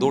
2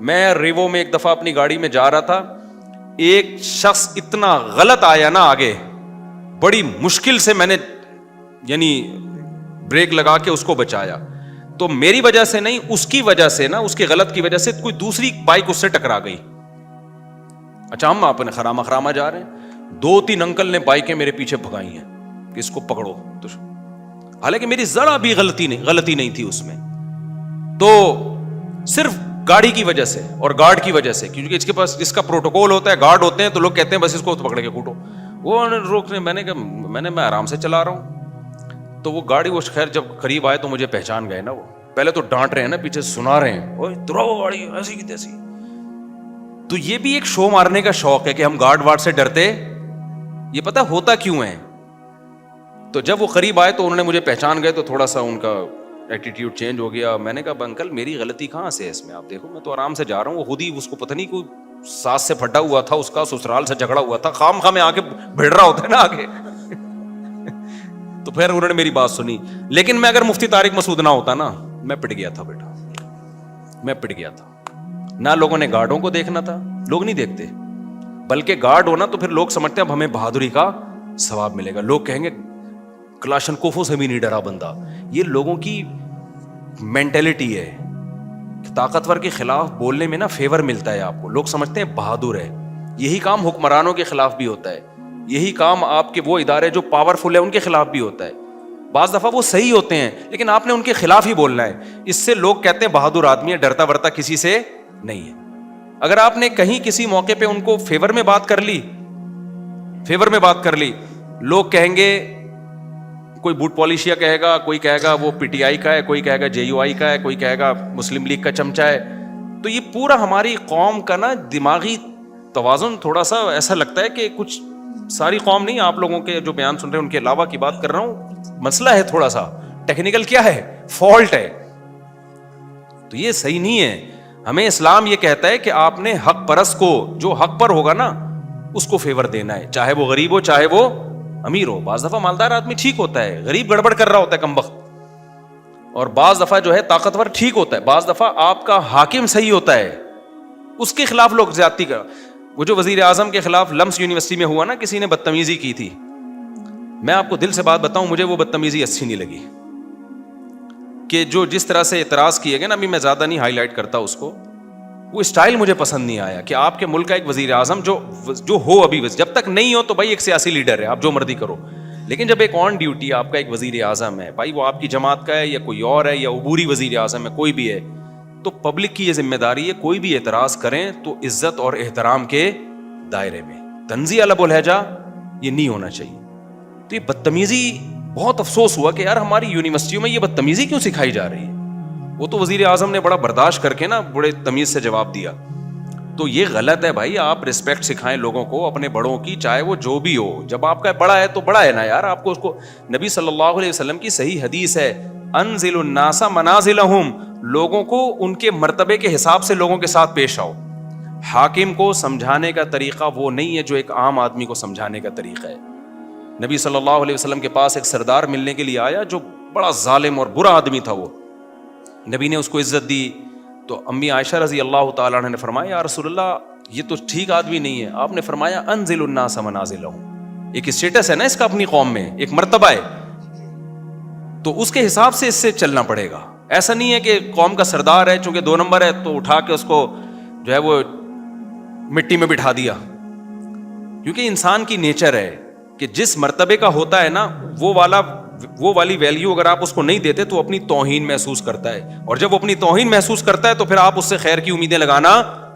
میں ریوو میں ایک دفعہ اپنی گاڑی میں جا رہا تھا, ایک شخص اتنا غلط آیا نا آگے, بڑی مشکل سے میں نے یعنی بریک لگا کے اس کو بچایا. تو میری وجہ سے نہیں, اس کی وجہ سے نا, اس کے غلط کی وجہ سے کوئی دوسری بائک اس سے ٹکرا گئی. اچھا ہم اپنے خرامہ جا رہے ہیں, 2-3 انکل نے بائکیں میرے پیچھے بھگائی ہیں کہ اس کو پکڑو, تو حالانکہ میری ذرا بھی غلطی نہیں تھی اس میں. تو صرف گاڑی کی وجہ سے اور گارڈ کی وجہ سے, کیونکہ اس کے پاس اس کا پروٹوکول ہوتا ہے, گارڈ ہوتے ہیں تو لوگ کہتے ہیں بس اس کو پکڑ کے کوٹو. وہ روکنے, میں آرام سے چلا رہا ہوں. تو وہ گاڑی, وہ خیر جب قریب آئے تو مجھے پہچان گئے نا. وہ پہلے تو ڈانٹ رہے ہیں نا, پیچھے سنا رہے ہیں, اوے دراؤ گاڑی ایسی کی تیسی. تو یہ بھی ایک شو مارنے کا شوق ہے کہ ہم گارڈ وارڈ سے ڈرتے, یہ پتہ ہوتا کیوں ہے. تو جب وہ قریب آئے تو انہوں نے مجھے پہچان گئے, تو تھوڑا سا ان کا ایٹیٹیوڈ چینج ہو گیا. میں نے کہا انکل میری غلطی کہاں سے ہے اس میں, آپ دیکھو میں تو آرام سے جا رہا ہوں. وہ خود ہی, اس کو پتہ نہیں کوئی ساس سے پھٹا ہوا تھا, اس کا سسرال سے جھگڑا ہوا تھا, خام میں آ کے بھیڑ رہا ہوتا ہے نا آگے. تو پھر انہوں نے میری بات سنی. لیکن میں اگر مفتی طارق مسعود نہ ہوتا نا, میں پٹ گیا تھا بیٹا, میں پٹ گیا تھا. نہ لوگوں نے گارڈوں کو دیکھنا تھا, لوگ نہیں دیکھتے, بلکہ گارڈ ہونا تو پھر لوگ سمجھتے ہیں اب ہمیں بہادری کا ثواب ملے گا. لوگ کہیں گے کلاشن کوفوں سے بھی نہیں ڈرا بندہ. یہ لوگوں کی مینٹلٹی ہے, طاقتور کے خلاف بولنے میں نا فیور ملتا ہے آپ کو, لوگ سمجھتے ہیں بہادر ہے. یہی کام حکمرانوں کے خلاف بھی ہوتا ہے, یہی کام آپ کے وہ ادارے جو پاورفل ہے ان کے خلاف بھی ہوتا ہے. بعض دفعہ وہ صحیح ہوتے ہیں لیکن آپ نے ان کے خلاف ہی بولنا ہے. اس سے لوگ کہتے ہیں بہادر آدمی ہے, ڈرتا ورتا کسی سے نہیں ہے. اگر آپ نے کہیں کسی موقع پہ ان کو فیور میں بات کر لی, لوگ کہیں گے, کوئی بوٹ پالیشیا کہے گا, کوئی کہے گا وہ پی ٹی آئی کا ہے, کوئی کہے گا JUI کا ہے, کوئی کہے گا مسلم لیگ کا چمچہ ہے. تو یہ پورا ہماری قوم کا نا دماغی توازن تھوڑا سا ایسا لگتا ہے کہ کچھ, ساری قوم نہیں, آپ لوگوں کے جو بیان سن رہے ہیں ان کے علاوہ کی بات کر رہا ہوں, مسئلہ ہے تھوڑا سا ٹیکنیکل, کیا ہے, فالٹ ہے. تو یہ صحیح نہیں ہے. ہمیں اسلام یہ کہتا ہے کہ آپ نے حق پرست کو, جو حق پر ہوگا نا اس کو فیور دینا ہے, چاہے وہ غریب ہو چاہے وہ امیر ہو. بعض دفعہ مالدار آدمی ٹھیک ہوتا ہے, غریب گڑبڑ کر رہا ہوتا ہے کم وقت, اور بعض دفعہ جو ہے طاقتور ٹھیک ہوتا ہے, بعض دفعہ آپ کا حاکم صحیح ہوتا ہے, اس کے خلاف لوگ زیادتی کر. وہ جو وزیر اعظم کے خلاف لمس یونیورسٹی میں ہوا نا, کسی نے بدتمیزی کی تھی, میں آپ کو دل سے بات بتاؤں, مجھے وہ بدتمیزی اچھی نہیں لگی. کہ جو جس طرح سے اعتراض کیے گئے نا, ابھی میں زیادہ نہیں ہائی لائٹ کرتا اس کو, وہ اسٹائل مجھے پسند نہیں آیا. کہ آپ کے ملک کا ایک وزیر اعظم جو ہو, ابھی جب تک نہیں ہو تو بھائی ایک سیاسی لیڈر ہے, آپ جو مرضی کرو, لیکن جب ایک آن ڈیوٹی آپ کا ایک وزیر اعظم ہے, بھائی وہ آپ کی جماعت کا ہے یا کوئی اور ہے یا عبوری وزیر اعظم ہے, کوئی بھی ہے, تو پبلک کی یہ ذمہ داری ہے, کوئی بھی اعتراض کریں تو عزت اور احترام کے دائرے میں, تنزیہ لب و لہجہ یہ نہیں ہونا چاہیے. تو یہ بدتمیزی, بہت افسوس ہوا کہ یار ہماری یونیورسٹیوں میں یہ بدتمیزی کیوں سکھائی جا رہی ہے. وہ تو وزیر اعظم نے بڑا برداشت کر کے نا بڑے تمیز سے جواب دیا. تو یہ غلط ہے بھائی, آپ رسپیکٹ سکھائیں لوگوں کو اپنے بڑوں کی, چاہے وہ جو بھی ہو. جب آپ کا بڑا ہے تو بڑا ہے نا یار, آپ کو اس کو, نبی صلی اللہ علیہ وسلم کی صحیح حدیث ہے, انزل الناس منازلہم, لوگوں کو ان کے مرتبے کے حساب سے لوگوں کے ساتھ پیش آؤ. حاکم کو سمجھانے کا طریقہ وہ نہیں ہے جو ایک عام آدمی کو سمجھانے کا طریقہ ہے. نبی صلی اللہ علیہ وسلم کے پاس ایک سردار ملنے کے لیے آیا جو بڑا ظالم اور برا آدمی تھا. وہ نبی نے اس کو عزت دی, تو امی عائشہ رضی اللہ تعالیٰ عنہ نے فرمایا یا رسول اللہ یہ تو ٹھیک آدمی نہیں ہے. آپ نے فرمایا انزل الناس منازلہم, ایک اسٹیٹس ہے نا اس کا اپنی قوم میں, ایک مرتبہ ہے, تو اس کے حساب سے اس سے چلنا پڑے گا. ایسا نہیں ہے کہ قوم کا سردار ہے, چونکہ 2 نمبر ہے تو اٹھا کے اس کو جو ہے وہ مٹی میں بٹھا دیا. کیونکہ انسان کی نیچر ہے کہ جس مرتبے کا ہوتا ہے نا وہ والی ویلیو اگر آپ اس کو نہیں دیتے تو اپنی توہین محسوس کرتا ہے, اور جب وہ اپنی توہین محسوس کرتا ہے تو پھر آپ اس سے خیر کی امیدیں لگانا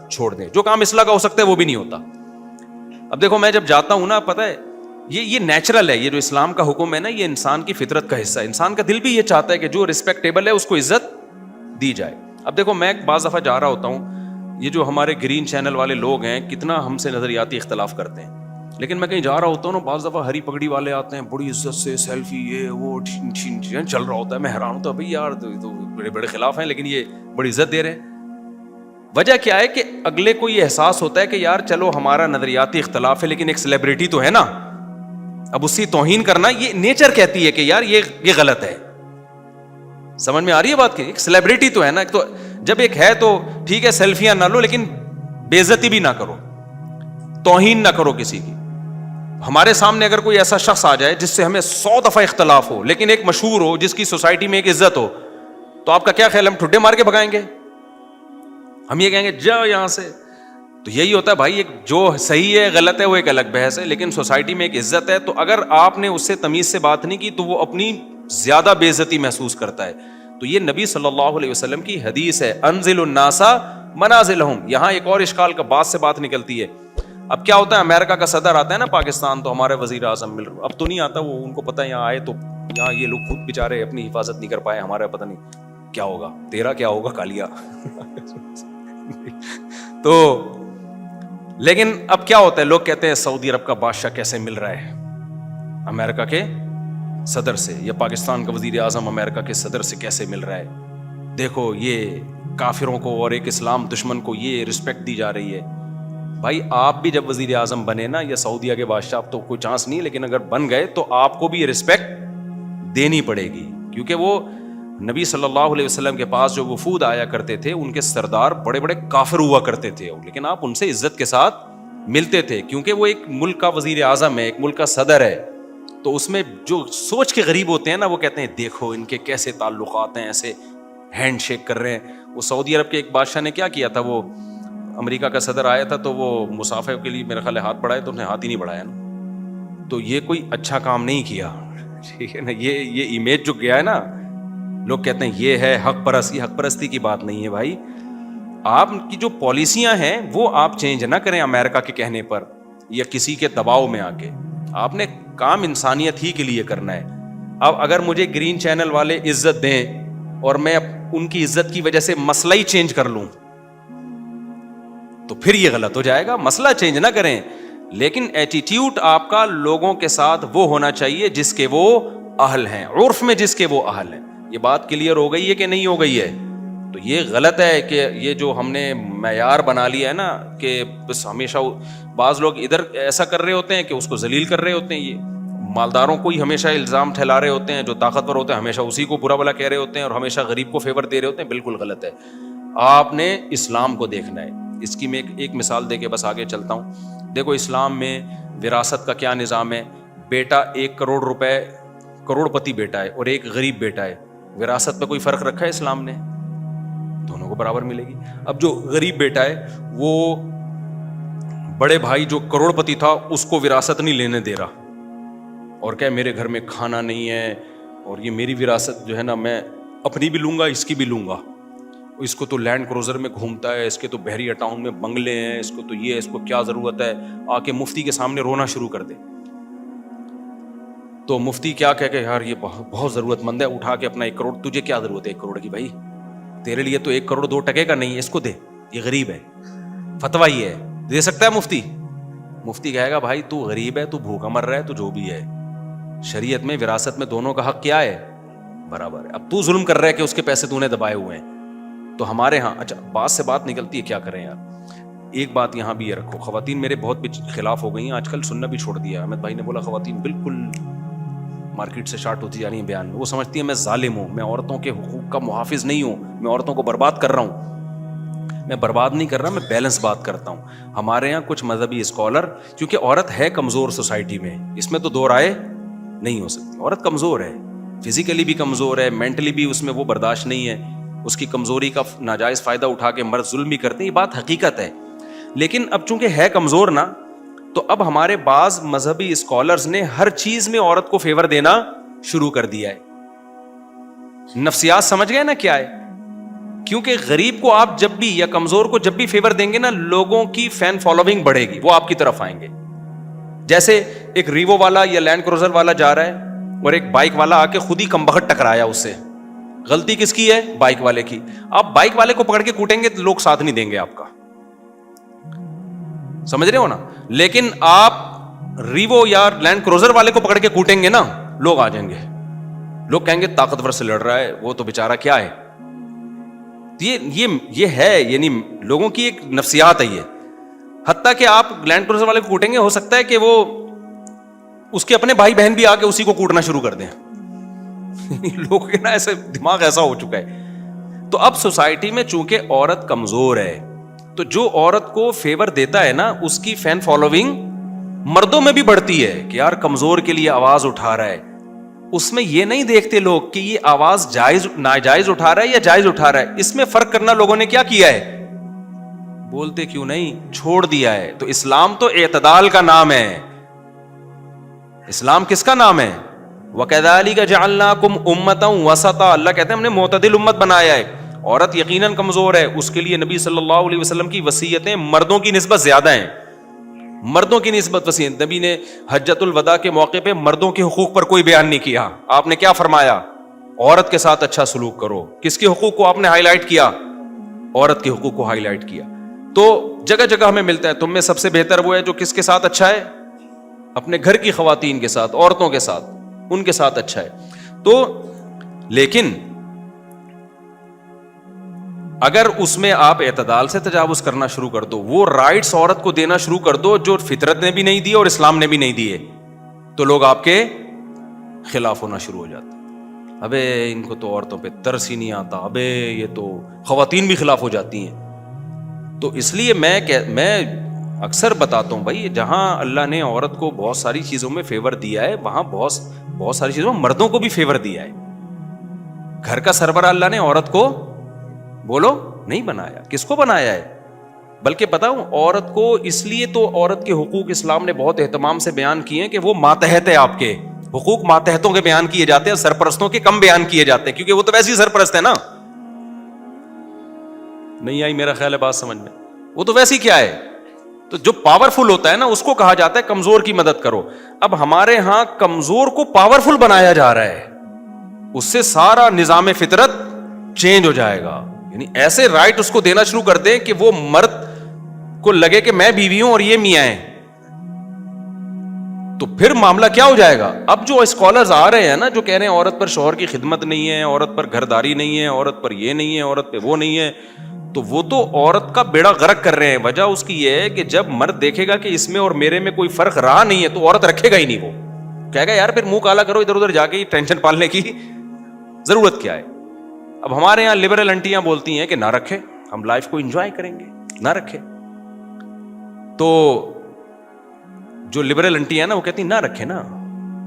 چھوڑ دیں. جو کام اصلاح کا ہو سکتا ہے وہ بھی نہیں ہوتا. اب دیکھو میں جب جاتا ہوں نا, پتہ ہے یہ نیچرل ہے, یہ جو اسلام کا حکم ہے نا یہ انسان کی فطرت کا حصہ ہے. انسان کا دل بھی یہ چاہتا ہے کہ جو ریسپیکٹیبل ہے اس کو عزت دی جائے. اب دیکھو میں بعض دفعہ جا رہا ہوتا ہوں, یہ جو ہمارے گرین چینل والے لوگ ہیں کتنا ہم سے نظریاتی اختلاف کرتے ہیں, لیکن میں کہیں جا رہا ہوتا ہوں نا, بعض دفعہ ہری پگڑی والے آتے ہیں بڑی عزت سے, سیلفی یہ وہ چل رہا ہوتا ہے. میں حیران ہوتا ہوں بھائی یار تو بڑے بڑے خلاف ہیں لیکن یہ بڑی عزت دے رہے ہیں. وجہ کیا ہے کہ اگلے کو یہ احساس ہوتا ہے کہ یار چلو ہمارا نظریاتی اختلاف ہے لیکن ایک سیلیبریٹی تو ہے نا, اب اس کی توہین کرنا یہ نیچر کہتی ہے کہ یار یہ غلط ہے. سمجھ میں آ رہی ہے بات کی, ایک سیلیبریٹی تو ہے نا, تو جب ایک ہے تو ٹھیک ہے سیلفیاں نہ لو لیکن بے عزتی بھی نہ کرو, توہین نہ کرو کسی کی. ہمارے سامنے اگر کوئی ایسا شخص آ جائے جس سے ہمیں 100 دفعہ اختلاف ہو لیکن ایک مشہور ہو, جس کی سوسائٹی میں ایک عزت ہو, تو آپ کا کیا خیال, ہم ٹھڈے مار کے بھگائیں گے؟ ہم یہ کہیں گے جاؤ یہاں سے. تو یہی ہوتا ہے بھائی, ایک جو صحیح ہے غلط ہے وہ ایک الگ بحث ہے, لیکن سوسائٹی میں ایک عزت ہے, تو اگر آپ نے اس سے تمیز سے بات نہیں کی تو وہ اپنی زیادہ بے عزتی محسوس کرتا ہے. تو یہ نبی صلی اللہ علیہ وسلم کی حدیث ہے, انزل الناس منازلہم. یہاں ایک اور اشکال کا بات سے بات نکلتی ہے. اب کیا ہوتا ہے, امریکہ کا صدر آتا ہے نا پاکستان, تو ہمارے وزیر اعظم مل رہے, اب تو نہیں آتا, وہ ان کو پتہ ہے یہاں آئے تو یہاں یہ لوگ خود بےچارے اپنی حفاظت نہیں کر پائے, ہمارا پتہ نہیں کیا ہوگا, تیرا کیا ہوگا کالیا. تو لیکن اب کیا ہوتا ہے, لوگ کہتے ہیں سعودی عرب کا بادشاہ کیسے مل رہا ہے امریکہ کے صدر سے, یا پاکستان کا وزیر اعظم امریکہ کے صدر سے کیسے مل رہا ہے, دیکھو یہ کافروں کو اور ایک اسلام دشمن کو یہ رسپیکٹ دی جا رہی ہے. بھائی آپ بھی جب وزیر اعظم بنے نا, یا سعودیہ کے بادشاہ, اب تو کوئی چانس نہیں, لیکن اگر بن گئے تو آپ کو بھی یہ رسپیکٹ دینی پڑے گی, کیونکہ وہ نبی صلی اللہ علیہ وسلم کے پاس جو وفود آیا کرتے تھے ان کے سردار بڑے بڑے کافر ہوا کرتے تھے, لیکن آپ ان سے عزت کے ساتھ ملتے تھے, کیونکہ وہ ایک ملک کا وزیر اعظم ہے, ایک ملک کا صدر ہے. تو اس میں جو سوچ کے غریب ہوتے ہیں نا, وہ کہتے ہیں دیکھو ان کے کیسے تعلقات ہیں, ایسے ہینڈ شیک کر رہے ہیں. وہ سعودی عرب کے ایک بادشاہ نے کیا کیا تھا, وہ امریکہ کا صدر آیا تھا تو وہ مسافر کے لیے میرے خیال ہے ہاتھ بڑھائے, تو انہیں ہاتھ ہی نہیں بڑھایا نا, تو یہ کوئی اچھا کام نہیں کیا, ٹھیک ہے نا. یہ امیج جو گیا ہے نا, لوگ کہتے ہیں یہ ہے حق پرست, یہ حق پرستی کی بات نہیں ہے بھائی. آپ کی جو پالیسیاں ہیں وہ آپ چینج نہ کریں امریکہ کے کہنے پر یا کسی کے دباؤ میں آ کے, آپ نے کام انسانیت ہی کے لیے کرنا ہے. اب اگر مجھے گرین چینل والے عزت دیں اور میں ان کی عزت کی وجہ سے مسئلہ ہی چینج کر لوں تو پھر یہ غلط ہو جائے گا. مسئلہ چینج نہ کریں, لیکن ایٹیٹیوڈ آپ کا لوگوں کے ساتھ وہ ہونا چاہیے جس کے وہ اہل ہیں, عرف میں جس کے وہ اہل ہیں. یہ بات کلیئر ہو گئی ہے کہ نہیں ہو گئی ہے؟ تو یہ غلط ہے کہ یہ جو ہم نے معیار بنا لیا ہے نا, کہ بس ہمیشہ بعض لوگ ادھر ایسا کر رہے ہوتے ہیں کہ اس کو ذلیل کر رہے ہوتے ہیں, یہ مالداروں کو ہی ہمیشہ الزام ٹھہلا رہے ہوتے ہیں, جو طاقتور ہوتے ہیں ہمیشہ اسی کو برا بلا کہہ رہے ہوتے ہیں, اور ہمیشہ غریب کو فیور دے رہے ہوتے ہیں. بالکل غلط ہے. آپ نے اسلام کو دیکھنا ہے. اس کی میں ایک مثال دے کے بس آگے چلتا ہوں. دیکھو اسلام میں وراثت کا کیا نظام ہے, بیٹا 1 کروڑ روپے, کروڑ پتی بیٹا ہے اور ایک غریب بیٹا ہے, وراثت پہ کوئی فرق رکھا ہے اسلام نے؟ دونوں کو برابر ملے گی. اب جو غریب بیٹا ہے وہ بڑے بھائی جو کروڑ پتی تھا اس کو وراثت نہیں لینے دے رہا, اور کہ میرے گھر میں کھانا نہیں ہے اور یہ میری وراثت جو ہے نا میں اپنی بھی لوں گا اس کی بھی لوں گا, اس کو تو لینڈ کروزر میں گھومتا ہے, اس کے تو بحریہ ٹاؤن میں بنگلے ہیں, اس کو تو یہ, اس کو کیا ضرورت ہے, آ کے مفتی کے سامنے رونا شروع کر دے. تو مفتی کیا کہہ کہ یار یہ بہت ضرورت مند ہے, اٹھا کے اپنا 1 کروڑ, تجھے کیا ضرورت ہے 1 کروڑ کی بھائی, تیرے لیے تو 1 کروڑ 2 ٹکے کا نہیں ہے, اس کو دے, یہ غریب ہے, فتویٰ یہ ہے, دے سکتا ہے مفتی؟ مفتی کہے گا بھائی تو غریب ہے, تو بھوکا مر رہا ہے, تو جو بھی ہے, شریعت میں وراثت میں دونوں کا حق کیا ہے, برابر ہے. اب تو ظلم کر رہا ہے کہ اس کے پیسے تو نے دبائے ہوئے ہیں. تو ہمارے ہاں اچھا بات سے بات نکلتی ہے, کیا کریں یار. ایک بات یہاں بھی یہ رکھو, خواتین میرے بہت خلاف ہو گئی ہیں آج کل, سننا بھی چھوڑ دیا. احمد بھائی نے بولا خواتین بالکل مارکیٹ سے شارٹ ہوتی جا رہی ہیں بیان میں, وہ سمجھتی ہیں میں ظالم ہوں, میں عورتوں کے حقوق کا محافظ نہیں ہوں, میں عورتوں کو برباد کر رہا ہوں. میں برباد نہیں کر رہا, میں بیلنس بات کرتا ہوں. ہمارے یہاں کچھ مذہبی اسکالر, کیونکہ عورت ہے کمزور سوسائٹی میں, اس میں تو دو رائے نہیں ہو سکتی, عورت کمزور ہے, فزیکلی بھی کمزور ہے, مینٹلی بھی اس میں وہ برداشت نہیں ہے, اس کی کمزوری کا ناجائز فائدہ اٹھا کے مرد ظلم بھی کرتے ہیں, یہ بات حقیقت ہے. لیکن اب چونکہ ہے کمزور نا, تو اب ہمارے بعض مذہبی اسکالرز نے ہر چیز میں عورت کو فیور دینا شروع کر دیا ہے. نفسیات سمجھ گئے نا کیا ہے؟ کیونکہ غریب کو آپ جب بھی یا کمزور کو جب بھی فیور دیں گے نا, لوگوں کی فین فالوئنگ بڑھے گی, وہ آپ کی طرف آئیں گے. جیسے ایک ریوو والا یا لینڈ کروزر والا جا رہا ہے اور ایک بائک والا آ کے خود ہی کمبخت ٹکرایا اس سے, غلطی کس کی ہے؟ بائک والے کی. آپ بائک والے کو پکڑ کے کوٹیں گے تو لوگ ساتھ نہیں دیں گے آپ کا, سمجھ رہے ہو نا. لیکن آپ ریوو یا لینڈ کروزر والے کو پکڑ کے کوٹیں گے نا, لوگ آ جائیں گے, لوگ کہیں گے طاقتور سے لڑ رہا ہے, وہ تو بیچارہ کیا ہے. یہ ہے, یعنی لوگوں کی ایک نفسیات ہے یہ. حتیٰ کہ آپ لینڈ کروزر والے کو کوٹیں گے, ہو سکتا ہے کہ وہ اس کے اپنے بھائی بہن بھی آ کے اسی کو کوٹنا شروع کر دیں. لوگوں کے نا ایسے دماغ ایسا ہو چکا ہے. تو اب سوسائٹی میں چونکہ عورت کمزور ہے تو جو عورت کو فیور دیتا ہے نا اس کی فین فالوئنگ مردوں میں بھی بڑھتی ہے کہ یار کمزور کے لیے آواز اٹھا رہا ہے. اس میں یہ نہیں دیکھتے لوگ کہ یہ آواز جائز ناجائز اٹھا رہا ہے یا جائز اٹھا رہا ہے. اس میں فرق کرنا لوگوں نے کیا کیا ہے, بولتے کیوں نہیں, چھوڑ دیا ہے. تو اسلام تو اعتدال کا نام ہے. اسلام کس کا نام ہے؟ وَكَذَلِكَ جَعَلْنَاكُمْ أُمَّةً وَسَطًا. اللہ کہتے ہیں ہم نے معتدل امت بنایا ہے. عورت یقیناً کمزور ہے, اس کے لیے نبی صلی اللہ علیہ وسلم کی وصیتیں مردوں کی نسبت زیادہ ہیں. مردوں کی نسبت وصیت, نبی نے حجۃ الوداع کے موقع پہ مردوں کے حقوق پر کوئی بیان نہیں کیا. آپ نے کیا فرمایا؟ عورت کے ساتھ اچھا سلوک کرو. کس کے حقوق کو آپ نے ہائی لائٹ کیا؟ عورت کے حقوق کو ہائی لائٹ کیا. تو جگہ جگہ ہمیں ملتا ہے تم میں سب سے بہتر وہ ہے جو کس کے ساتھ اچھا ہے؟ اپنے گھر کی خواتین کے ساتھ, عورتوں کے ساتھ, ان کے ساتھ اچھا ہے. تو لیکن اگر اس میں آپ اعتدال سے تجاوز کرنا شروع کر دو, وہ رائٹس عورت کو دینا شروع کر دو جو فطرت نے بھی نہیں دیے اور اسلام نے بھی نہیں دیے, تو لوگ آپ کے خلاف ہونا شروع ہو جاتے. ابے ان کو تو عورتوں پہ ترس ہی نہیں آتا, ابے یہ تو خواتین بھی خلاف ہو جاتی ہیں. تو اس لیے میں اکثر بتاتا ہوں بھائی, جہاں اللہ نے عورت کو بہت ساری چیزوں میں فیور دیا ہے وہاں بہت ساری چیزوں میں مردوں کو بھی فیور دیا ہے. گھر کا سربراہ اللہ نے عورت کو بولو نہیں بنایا. کس کو بنایا ہے؟ بلکہ بتاؤں عورت کو اس لیے تو عورت کے حقوق اسلام نے بہت اہتمام سے بیان کیے ہیں کہ وہ ماتحت ہے. آپ کے حقوق ماتحتوں کے بیان کیے جاتے ہیں, سرپرستوں کے کم بیان کیے جاتے ہیں, کیونکہ وہ تو ویسے ہی سرپرست ہے نا. نہیں آئی میرا خیال ہے بات سمجھ میں؟ وہ تو ویسے ہی کیا ہے, تو جو پاورفل ہوتا ہے نا اس کو کہا جاتا ہے کمزور کی مدد کرو. اب ہمارے ہاں کمزور کو پاورفل بنایا جا رہا ہے, اس سے سارا نظام فطرت چینج ہو جائے گا. یعنی ایسے رائٹ اس کو دینا شروع کر دیں کہ وہ مرد کو لگے کہ میں بیوی ہوں اور یہ میاں ہیں, تو پھر معاملہ کیا ہو جائے گا. اب جو اسکالرز آ رہے ہیں نا جو کہہ رہے ہیں عورت پر شوہر کی خدمت نہیں ہے, عورت پر گھرداری نہیں ہے, عورت پر یہ نہیں ہے, عورت پہ وہ نہیں ہے, تو وہ تو عورت کا بیڑا غرق کر رہے ہیں. وجہ اس کی یہ ہے کہ جب مرد دیکھے گا کہ اس میں اور میرے میں کوئی فرق رہا نہیں ہے تو عورت رکھے گا ہی نہیں. وہ کہے گا یار پھر منہ کالا کرو ادھر ادھر جا کے, ٹینشن پالنے کی ضرورت کیا ہے. اب ہمارے یہاں لبرل انٹیاں بولتی ہیں کہ نہ رکھے, ہم لائف کو انجوائے کریں گے, نہ رکھے. تو جو لبرل انٹی ہے نا وہ کہتی ہیں نہ رکھے نا,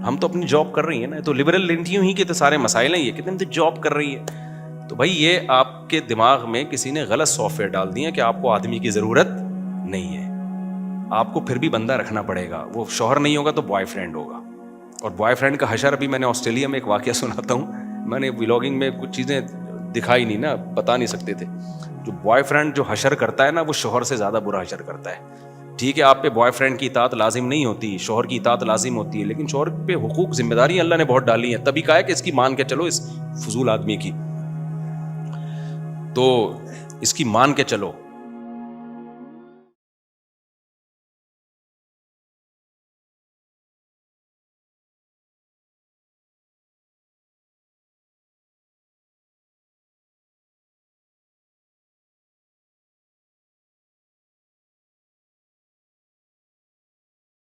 ہم تو اپنی جاب کر رہی ہیں نا. تو لبرل انٹیوں ہی کے تو سارے مسائل ہیں, یہ کہتے ہیں تو جاب کر رہی ہے. تو بھائی یہ آپ کے دماغ میں کسی نے غلط سافٹ ویئر ڈال دیا کہ آپ کو آدمی کی ضرورت نہیں ہے. آپ کو پھر بھی بندہ رکھنا پڑے گا. وہ شوہر نہیں ہوگا تو بوائے فرینڈ ہوگا. اور بوائے فرینڈ کا حشر ابھی میں نے آسٹریلیا میں ایک واقعہ سناتا ہوں. میں نے ولاگنگ میں کچھ چیزیں دکھائی نہیں نا, بتا نہیں سکتے تھے. جو بوائے فرینڈ جو حشر کرتا ہے نا وہ شوہر سے زیادہ برا حشر کرتا ہے. ٹھیک ہے آپ پہ بوائے فرینڈ کی اطاعت لازم نہیں ہوتی, شوہر کی اطاعت لازم ہوتی ہے, لیکن شوہر پہ حقوق ذمہ داریاں اللہ نے بہت ڈالی ہیں. تبھی کہا ہے کہ اس کی مان کے چلو, اس فضول آدمی کی تو اس کی مان کے چلو.